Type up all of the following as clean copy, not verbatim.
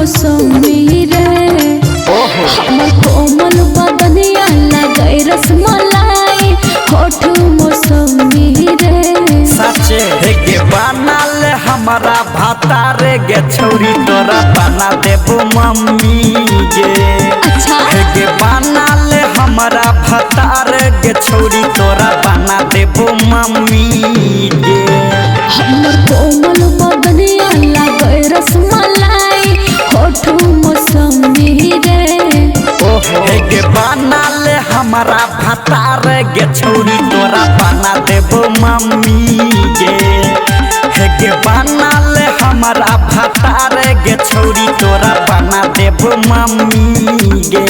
मौसमी रे हमर कोमल बदनिया लगे रसमलाई होठ मौसमी रे सचे के बनाल हमारा भातार गे छौरी तोरा बना देबो मम्मी गे। अच्छा के बनाल हमारा भातार गे छौरी तोरा बना देबो मम्मी गे। हमर कोमल बदनिया लगे रसमलाई होठ मौसमी रे के बनाल हमारा भातार गे छौरी तोरा बना देबो मम्मी गे। के बनाल हमारा भातार गे छौरी तोरा बना देबो मम्मी गे।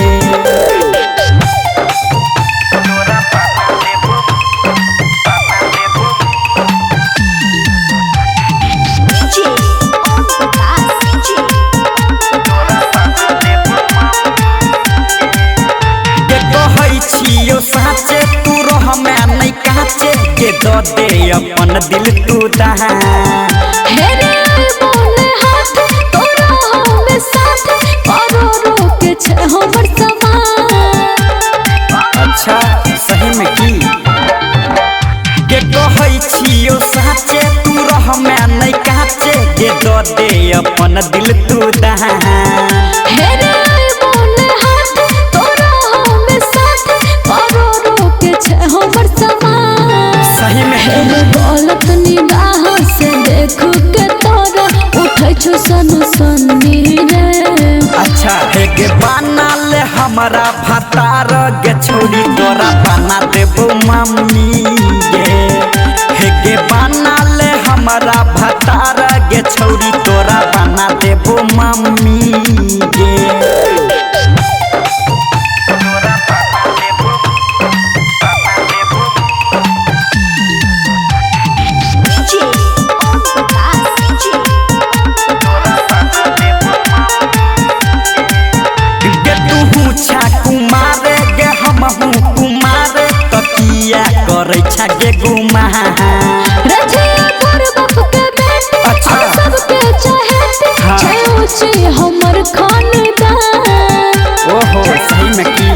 साचे तू रह मैं नहीं काचे के दो दे अपन दिल तू दहा हेरे बोले हाथ तोरा हमें साथ करोड़ों के छे हमर समान। अच्छा सही में की के कहै छियो साचे तू रह मैं नहीं काचे के दो दे अपन दिल तू दहा हेरे बोले हाथ तोरा हमें साथ करोड़ों के छे हमर समान। सही में हेरे गलत निगाह से देख के तोरा उठै छौ सनसनी रे। अच्छा है के बनाल हमारा भातार गे छौरी तोरा बना देबो मम्मी गे। है के बनाल हमारा भातार गे छौरी तोरा बना देबो मम्मी गे। कुमारे गे हमहू कुमारे तकिया करे छा गे गुमा रजिया पर बाप के बेटी अच्छा सबके चाहते छै ऊंची हमर खानदान। ओहो सही में की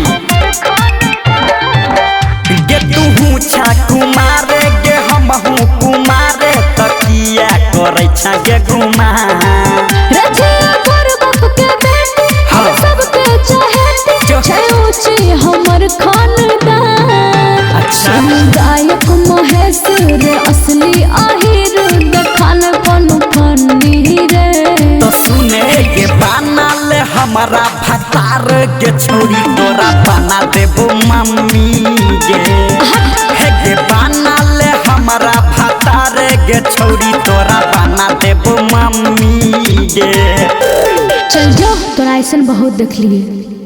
गे तू छा कुमारे गे हमहू कुमारे तकिया करे छा गे गुमा रजिया पर बाप के बेटी सबके चाहते छै ऊंची हमर खानदान। अच्छा गायक महेश रे असली आहिर देखान पन फनी रे। तो सुने गे बनाल हमारा भातार गे छौरी तोरा बना देबो मम्मी गे। गे बनाल हमारा भातार गे छौरी तोरा बना देबो मम्मी गे। चल जाओ तोरा ऐसन बहुत देख लिए।